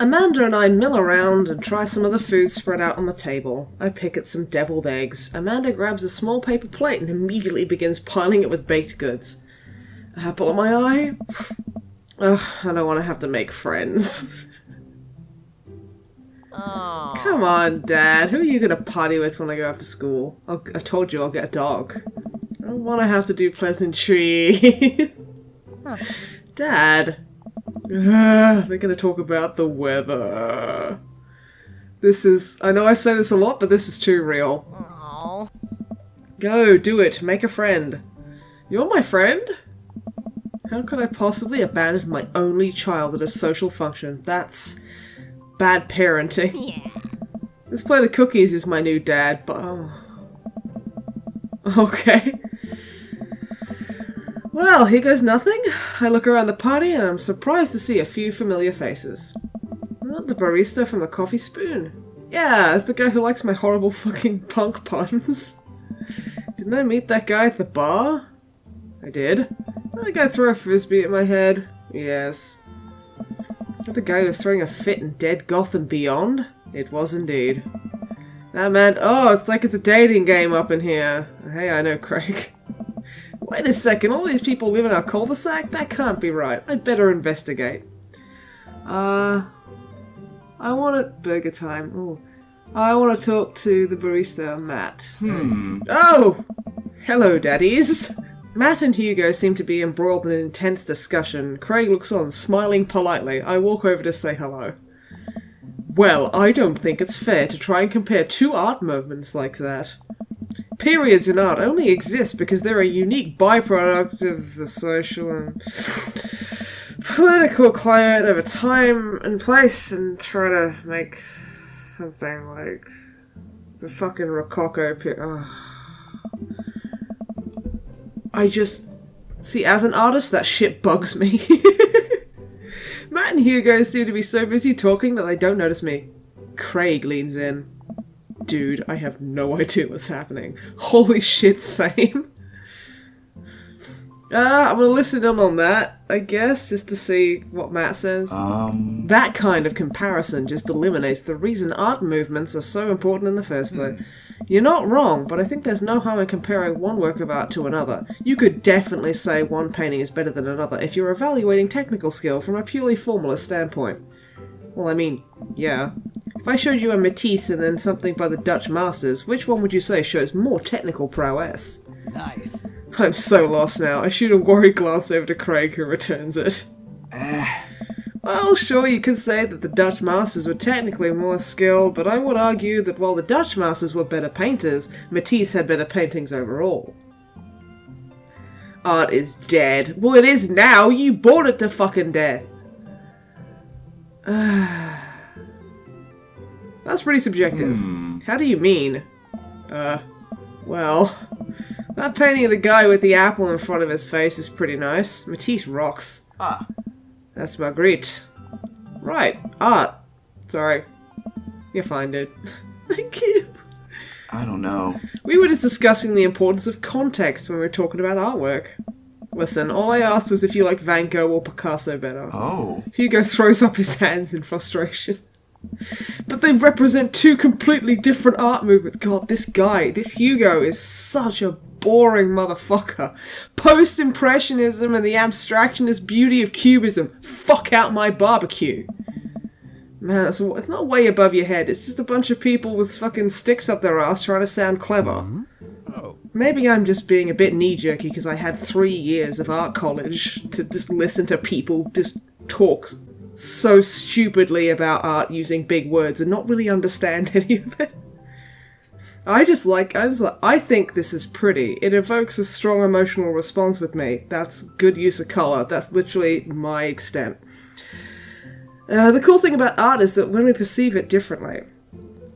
Amanda and I mill around and try some of the food spread out on the table. I pick at some deviled eggs. Amanda grabs a small paper plate and immediately begins piling it with baked goods. Apple of my eye? Ugh, I don't want to have to make friends. Oh. Come on, Dad. Who are you going to party with when I go after school? I told you I'll get a dog. I don't want to have to do pleasantries. Huh. Dad. They're going to talk about the weather. This is... I know I say this a lot, but this is too real. Oh. Go, do it. Make a friend. You're my friend? How could I possibly abandon my only child at a social function? That's bad parenting. Yeah. This plate of cookies is my new dad, but... Oh. Okay. Well, here goes nothing. I look around the party and I'm surprised to see a few familiar faces. Oh, the barista from the Coffee Spoon. Yeah, it's the guy who likes my horrible fucking punk puns. Didn't I meet that guy at the bar? I did. Did the guy throw a frisbee at my head? Yes. Not the guy who was throwing a fit in Dead Goth and Beyond? It was indeed. That man... Oh, it's like it's a dating game up in here. Hey, I know Craig. Wait a second, all these people live in our cul-de-sac? That can't be right. I'd better investigate. I want it... Burger time. Ooh. I want to talk to the barista, Matt. Oh! Hello, daddies. Matt and Hugo seem to be embroiled in an intense discussion. Craig looks on, smiling politely. I walk over to say hello. Well, I don't think it's fair to try and compare two art movements like that. Periods in art only exist because they're a unique byproduct of the social and political climate of a time and place, and try to make something like the fucking Rococo I just... See, as an artist, that shit bugs me. Matt and Hugo seem to be so busy talking that they don't notice me. Craig leans in. Dude, I have no idea what's happening. Holy shit, same. I'm gonna listen in on that, I guess, just to see what Matt says. That kind of comparison just eliminates the reason art movements are so important in the first place. You're not wrong, but I think there's no harm in comparing one work of art to another. You could definitely say one painting is better than another if you're evaluating technical skill from a purely formalist standpoint. Well, I mean, yeah. If I showed you a Matisse and then something by the Dutch masters, which one would you say shows more technical prowess? Nice. I'm so lost now. I shoot a worried glance over to Craig, who returns it. Well, sure, you could say that the Dutch masters were technically more skilled, but I would argue that while the Dutch masters were better painters, Matisse had better paintings overall. Art is dead. Well, it is now! You bought it to fucking death! That's pretty subjective. How do you mean? Well... That painting of the guy with the apple in front of his face is pretty nice. Matisse rocks. That's Marguerite. Right, art. Sorry. You're fine, dude. Thank you. I don't know. We were just discussing the importance of context when we were talking about artwork. Listen, all I asked was if you like Van Gogh or Picasso better. Oh. Hugo throws up his hands in frustration. But they represent two completely different art movements. God, this Hugo is such a boring motherfucker. Post-impressionism and the abstractionist beauty of cubism. Fuck out my barbecue. Man, it's not way above your head. It's just a bunch of people with fucking sticks up their ass trying to sound clever. Maybe I'm just being a bit knee-jerky because I had 3 years of art college to just listen to people just talk so stupidly about art using big words and not really understand any of it. I think this is pretty. It evokes a strong emotional response with me. That's good use of colour. That's literally my extent. The cool thing about art is that when we perceive it differently,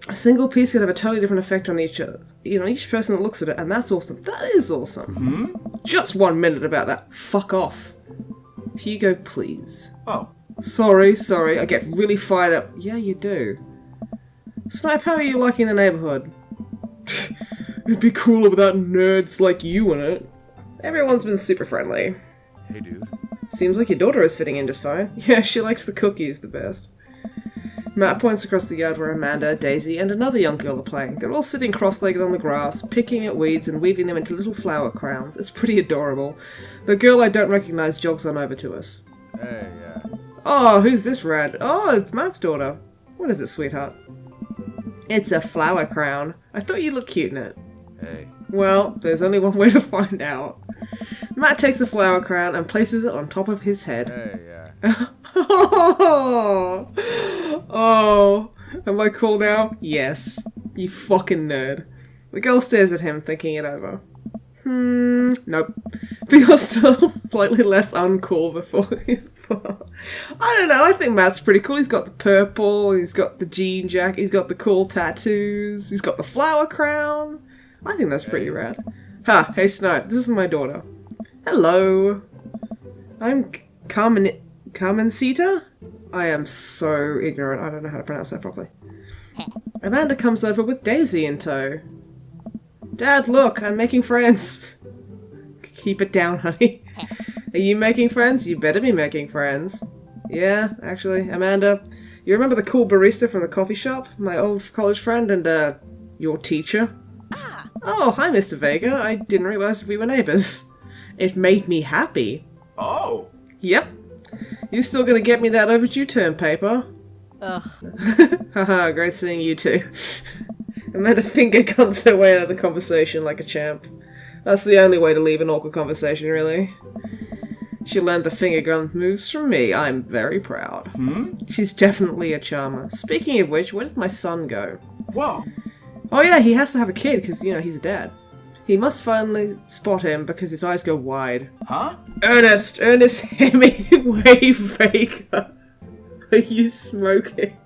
a single piece can have a totally different effect on each other. You know, each person that looks at it, and that's awesome. That is awesome. Just 1 minute about that. Fuck off. Hugo, please. Oh. Sorry, I get really fired up. Yeah, you do. Snipe, how are you liking the neighbourhood? It'd be cooler without nerds like you in it. Everyone's been super friendly. Hey, dude. Seems like your daughter is fitting in just fine. Yeah, she likes the cookies the best. Matt points across the yard where Amanda, Daisy, and another young girl are playing. They're all sitting cross-legged on the grass, picking at weeds and weaving them into little flower crowns. It's pretty adorable. The girl I don't recognise jogs on over to us. Hey, yeah. Oh, who's this rad? Oh, it's Matt's daughter. What is it, sweetheart? It's a flower crown. I thought you looked cute in it. Hey. Well, there's only one way to find out. Matt takes the flower crown and places it on top of his head. Hey, yeah. Oh, oh, am I cool now? Yes. You fucking nerd. The girl stares at him, thinking it over. Nope. Feels still slightly less uncool before. I don't know, I think Matt's pretty cool. He's got the purple, he's got the jean jacket, he's got the cool tattoos, he's got the flower crown. I think that's pretty rad. Ha, hey Snipe, this is my daughter. Hello. I'm Carmencita? I am so ignorant, I don't know how to pronounce that properly. Amanda comes over with Daisy in tow. Dad, look, I'm making friends. Keep it down, honey. Are you making friends? You better be making friends. Yeah, actually, Amanda, you remember the cool barista from the coffee shop? My old college friend and, your teacher? Oh, hi, Mr. Vega. I didn't realize we were neighbors. It made me happy. Oh. Yep. You still gonna get me that overdue term paper? Ugh. Haha, great seeing you two. Amanda finger guns her way out of the conversation like a champ. That's the only way to leave an awkward conversation, really. She learned the finger gun moves from me. I'm very proud. She's definitely a charmer. Speaking of which, where did my son go? Whoa. Oh yeah, he has to have a kid because, you know, he's a dad. He must finally spot him because his eyes go wide. Huh? Ernest Hemingway Vega. Are you smoking?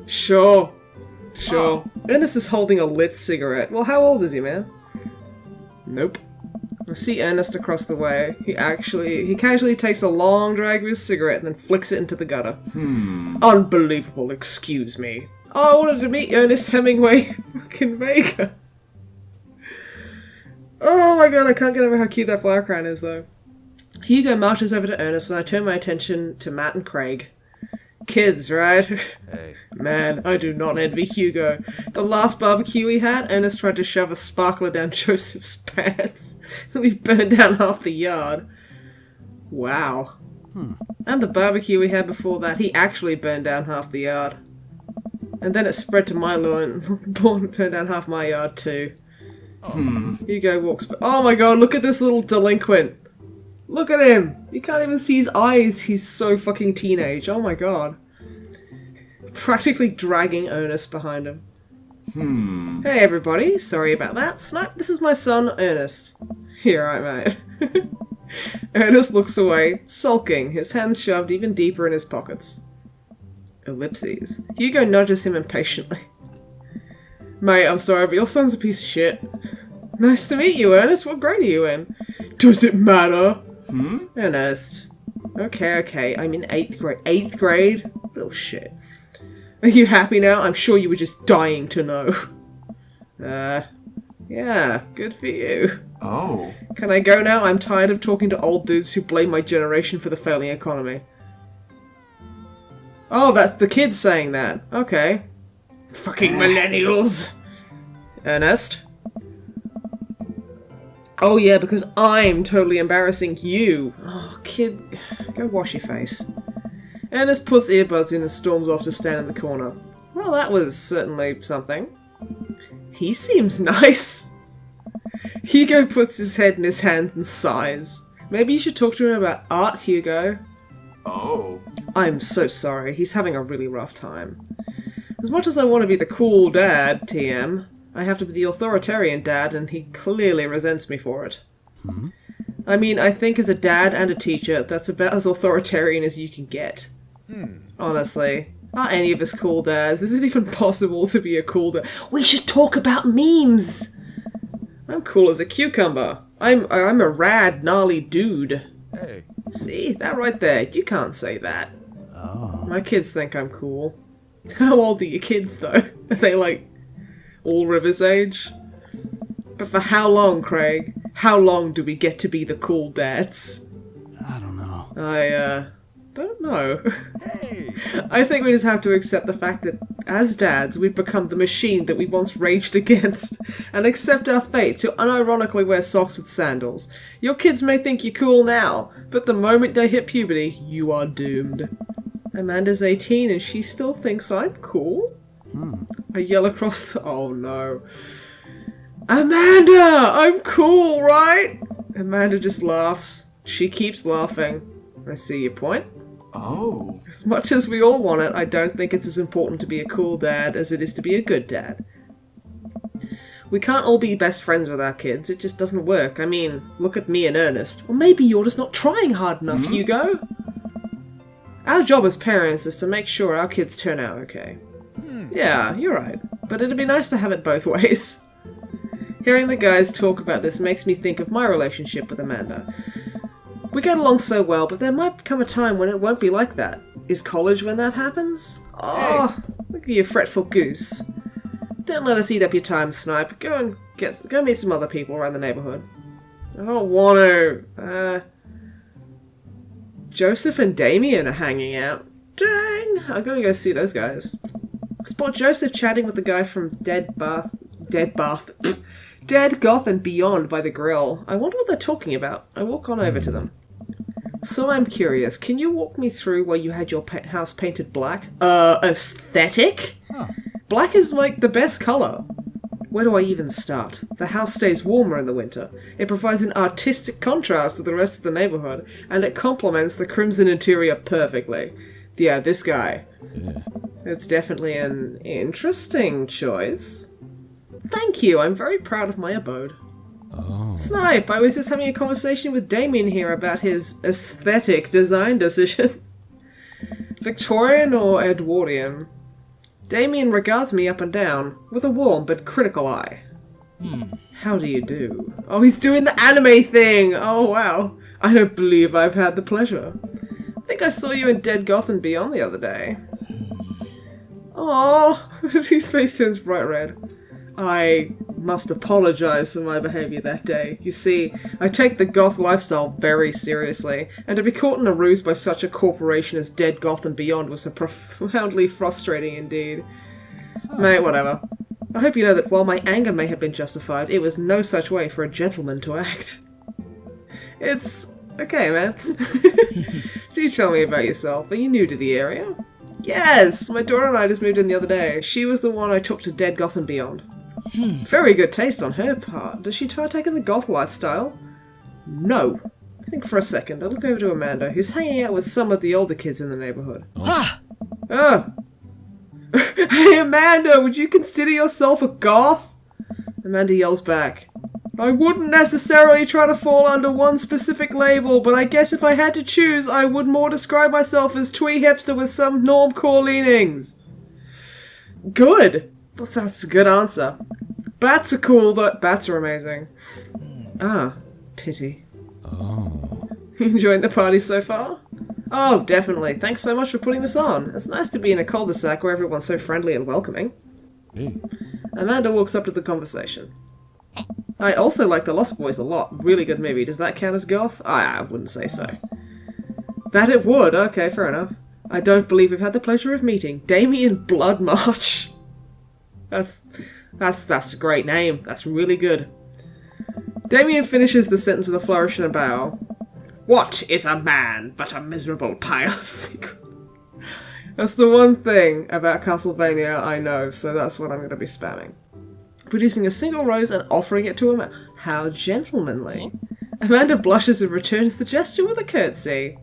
Sure. Oh. Ernest is holding a lit cigarette. Well, how old is he, man? Nope. I see Ernest across the way. He casually takes a long drag of his cigarette and then flicks it into the gutter. Unbelievable, excuse me. Oh, I wanted to meet Ernest Hemingway fucking Vega. Oh my god, I can't get over how cute that flower crown is, though. Hugo marches over to Ernest and I turn my attention to Matt and Craig. Kids, right? Hey. Man, I do not envy Hugo. The last barbecue we had, Ernest tried to shove a sparkler down Joseph's pants. He burned down half the yard. Wow. And the barbecue we had before that, he actually burned down half the yard. And then it spread to my lawn and burned down half my yard too. Hugo walks by. Oh my god, look at this little delinquent. Look at him! You can't even see his eyes. He's so fucking teenage. Oh my god. Practically dragging Ernest behind him. Hey everybody, sorry about that. Snipe, this is my son, Ernest. You're right, mate. Ernest looks away, sulking, his hands shoved even deeper in his pockets. Ellipses. Hugo nudges him impatiently. Mate, I'm sorry, but your son's a piece of shit. Nice to meet you, Ernest. What grade are you in? Does it matter? Ernest. Okay, I'm in 8th grade. 8th grade? Little shit. Are you happy now? I'm sure you were just dying to know. Yeah, good for you. Oh. Can I go now? I'm tired of talking to old dudes who blame my generation for the failing economy. Oh, that's the kids saying that. Okay. Fucking millennials. Ernest? Oh yeah, because I'm totally embarrassing you. Oh, kid, go wash your face. Ernest puts earbuds in and storms off to stand in the corner. Well, that was certainly something. He seems nice. Hugo puts his head in his hands and sighs. Maybe you should talk to him about art, Hugo. Oh. I'm so sorry. He's having a really rough time. As much as I want to be the cool dad, TM, I have to be the authoritarian dad, and he clearly resents me for it. I mean, I think as a dad and a teacher, that's about as authoritarian as you can get. Honestly. Are any of us cool dads? Is it even possible to be a cool dad? We should talk about memes! I'm cool as a cucumber. I'm a rad, gnarly dude. Hey. See? That right there. You can't say that. Oh. My kids think I'm cool. How old are your kids, though? Are they, like, all River's age? But for how long, Craig? How long do we get to be the cool dads? I don't know. I Don't know. Hey! I think we just have to accept the fact that, as dads, we've become the machine that we once raged against, and accept our fate to unironically wear socks with sandals. Your kids may think you're cool now, but the moment they hit puberty, you are doomed. Amanda's 18 and she still thinks I'm cool? I yell across the... Oh no. Amanda! I'm cool, right? Amanda just laughs. She keeps laughing. I see your point. Oh. As much as we all want it, I don't think it's as important to be a cool dad as it is to be a good dad. We can't all be best friends with our kids, it just doesn't work. I mean, look at me and Ernest. Or maybe you're just not trying hard enough, Hugo. Our job as parents is to make sure our kids turn out okay. Yeah, you're right. But it'd be nice to have it both ways. Hearing the guys talk about this makes me think of my relationship with Amanda. We get along so well, but there might come a time when it won't be like that. Is college when that happens? Oh, look at you fretful goose. Don't let us eat up your time, Snipe. Go meet some other people around the neighborhood. I don't want to. Joseph and Damien are hanging out. Dang! I'm gonna go see those guys. Spot Joseph chatting with the guy from Dead Goth and Beyond by the grill. I wonder what they're talking about. I walk on over to them. So I'm curious, can you walk me through where you had your house painted black? Aesthetic? Black is like the best colour. Where do I even start? The house stays warmer in the winter. It provides an artistic contrast to the rest of the neighbourhood, and it complements the crimson interior perfectly. Yeah, this guy. Yeah. It's definitely an interesting choice. Thank you, I'm very proud of my abode. Oh. Snipe, I was just having a conversation with Damien here about his aesthetic design decision. Victorian or Edwardian? Damien regards me up and down, with a warm but critical eye. How do you do? Oh, he's doing the anime thing! Oh, wow. I don't believe I've had the pleasure. I think I saw you in Dead Goth and Beyond the other day. Aww, his face turns bright red. I must apologise for my behaviour that day. You see, I take the goth lifestyle very seriously, and to be caught in a ruse by such a corporation as Dead Goth and Beyond was so profoundly frustrating indeed. Mate, whatever. I hope you know that while my anger may have been justified, it was no such way for a gentleman to act. It's... okay, man. Do tell me about yourself. Are you new to the area? Yes! My daughter and I just moved in the other day. She was the one I took to Dead Goth and Beyond. Very good taste on her part. Does she partake in the goth lifestyle? No. Think for a second. I look over to Amanda, who's hanging out with some of the older kids in the neighbourhood. Oh! Hey Amanda, would you consider yourself a goth? Amanda yells back. I wouldn't necessarily try to fall under one specific label, but I guess if I had to choose, I would more describe myself as twee hipster with some normcore leanings. Good! That's a good answer. Bats are cool, though. Bats are amazing. Ah, pity. Oh. Enjoying the party so far? Oh, definitely. Thanks so much for putting this on. It's nice to be in a cul-de-sac where everyone's so friendly and welcoming. Hey. Amanda walks up to the conversation. I also like The Lost Boys a lot. Really good movie. Does that count as goth? I wouldn't say so. That it would. Okay, fair enough. I don't believe we've had the pleasure of meeting Damien Bloodmarch. That's a great name. That's really good. Damien finishes the sentence with a flourish and a bow. What is a man but a miserable pile of secrets? That's the one thing about Castlevania I know, so that's what I'm going to be spamming. Producing a single rose and offering it to Amanda. How gentlemanly. Amanda blushes and returns the gesture with a curtsy.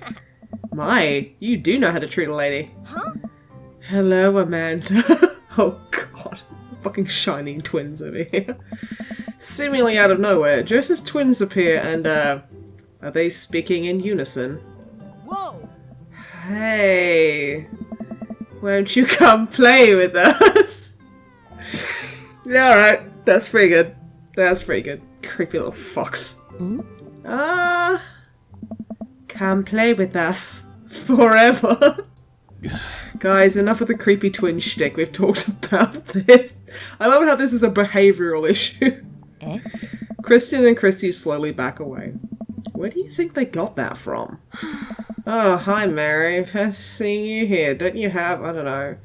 My, you do know how to treat a lady. Hello, Amanda. Oh god. Fucking shining twins over here. Seemingly out of nowhere, Joseph's twins appear and, are they speaking in unison? Whoa! Hey, won't you come play with us? Yeah, alright. That's pretty good. That's pretty good. Creepy little fox. Come play with us. Forever. Guys, enough of the creepy twin shtick. We've talked about this. I love how this is a behavioural issue. Christian and Christy slowly back away. Where do you think they got that from? Oh, hi, Mary. Nice seeing you here. Don't you have, I don't know,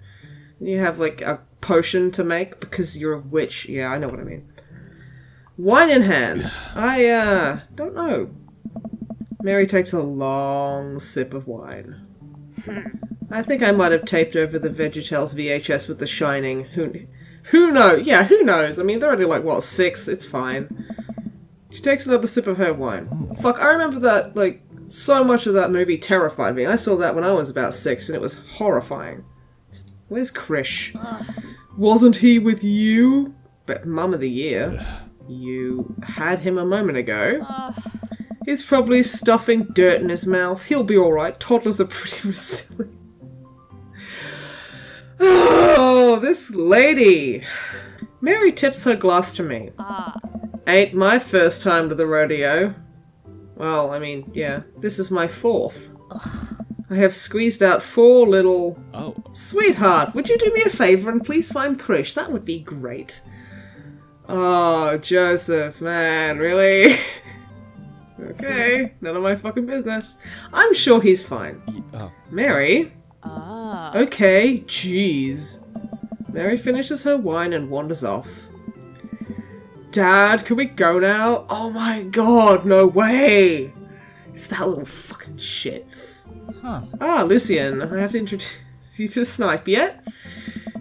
you have, like, a potion to make? Because you're a witch. Yeah, I know what I mean. Wine in hand. I, don't know. Mary takes a long sip of wine. I think I might have taped over the VeggieTales VHS with The Shining. Who knows? Yeah, who knows? I mean, they're only like, what, 6? It's fine. She takes another sip of her wine. Fuck, I remember that, like, so much of that movie terrified me. I saw that when I was about 6, and it was horrifying. Where's Krish? Wasn't he with you? But Mum of the Year. You had him a moment ago. He's probably stuffing dirt in his mouth. He'll be alright. Toddlers are pretty resilient. Oh, this lady! Mary tips her glass to me. Ain't my first time to the rodeo. Well, I mean, yeah, this is my 4th. I have squeezed out 4 little... Oh. Sweetheart, would you do me a favour and please find Krish? That would be great. Oh, Joseph, man, really? Okay, none of my fucking business. I'm sure he's fine. Mary? Okay, jeez. Mary finishes her wine and wanders off. Dad, can we go now? Oh my god, no way! It's that little fucking shit. Ah, Lucian, I have to introduce you to Snipe yet?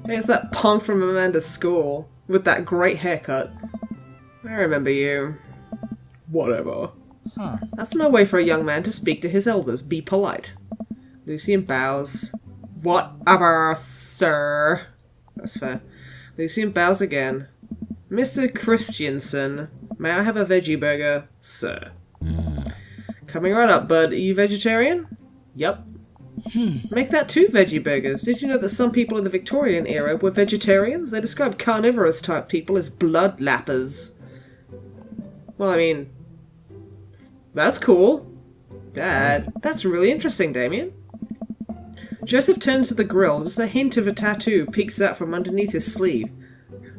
Hey, it's that punk from Amanda's school, with that great haircut. I remember you. Whatever. That's no way for a young man to speak to his elders. Be polite. Lucian bows. Whatever, sir. That's fair. Lucian bows again. Mr. Christiansen, may I have a veggie burger, sir? Coming right up, bud. Are you vegetarian? Yup. Make that 2 veggie burgers. Did you know that some people in the Victorian era were vegetarians? They described carnivorous type people as blood lappers. Well, I mean, that's cool. Dad, that's really interesting, Damien. Joseph turns to the grill. Just a hint of a tattoo peeks out from underneath his sleeve.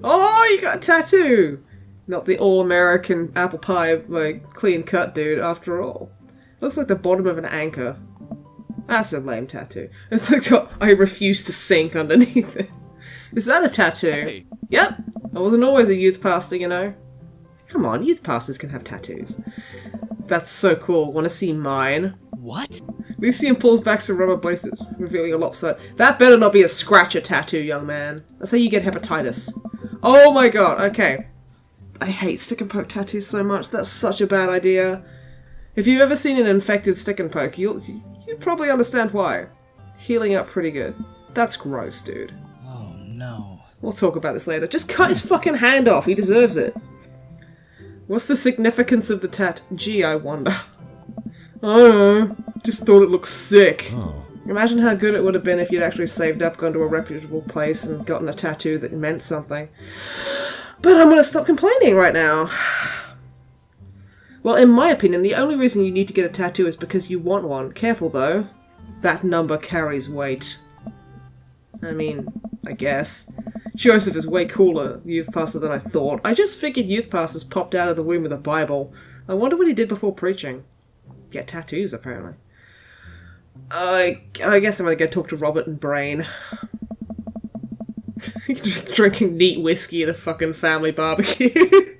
Oh, you got a tattoo! Not the all-American apple pie, like, clean-cut dude, after all. Looks like the bottom of an anchor. That's a lame tattoo. It's like, I refuse to sink underneath it. Is that a tattoo? Hey. Yep. I wasn't always a youth pastor, you know. Come on, youth pastors can have tattoos. That's so cool. Want to see mine? What? Lucian pulls back some rubber bracelets, revealing a lopsided... That better not be a scratcher tattoo, young man. That's how you get hepatitis. Oh my god, okay. I hate stick and poke tattoos so much. That's such a bad idea. If you've ever seen an infected stick and poke, you'll probably understand why. Healing up pretty good. That's gross, dude. Oh no. We'll talk about this later. Just cut his fucking hand off. He deserves it. What's the significance of the tat? Gee, I wonder. I don't know. Just thought it looked sick. Oh. Imagine how good it would have been if you'd actually saved up, gone to a reputable place, and gotten a tattoo that meant something. But I'm gonna stop complaining right now. Well, in my opinion, the only reason you need to get a tattoo is because you want one. Careful, though. That number carries weight. I mean, I guess. Joseph is way cooler youth pastor than I thought. I just figured youth pastors popped out of the womb with a Bible. I wonder what he did before preaching. Get tattoos, apparently. I guess I'm gonna go talk to Robert and Brain. Drinking neat whiskey at a fucking family barbecue.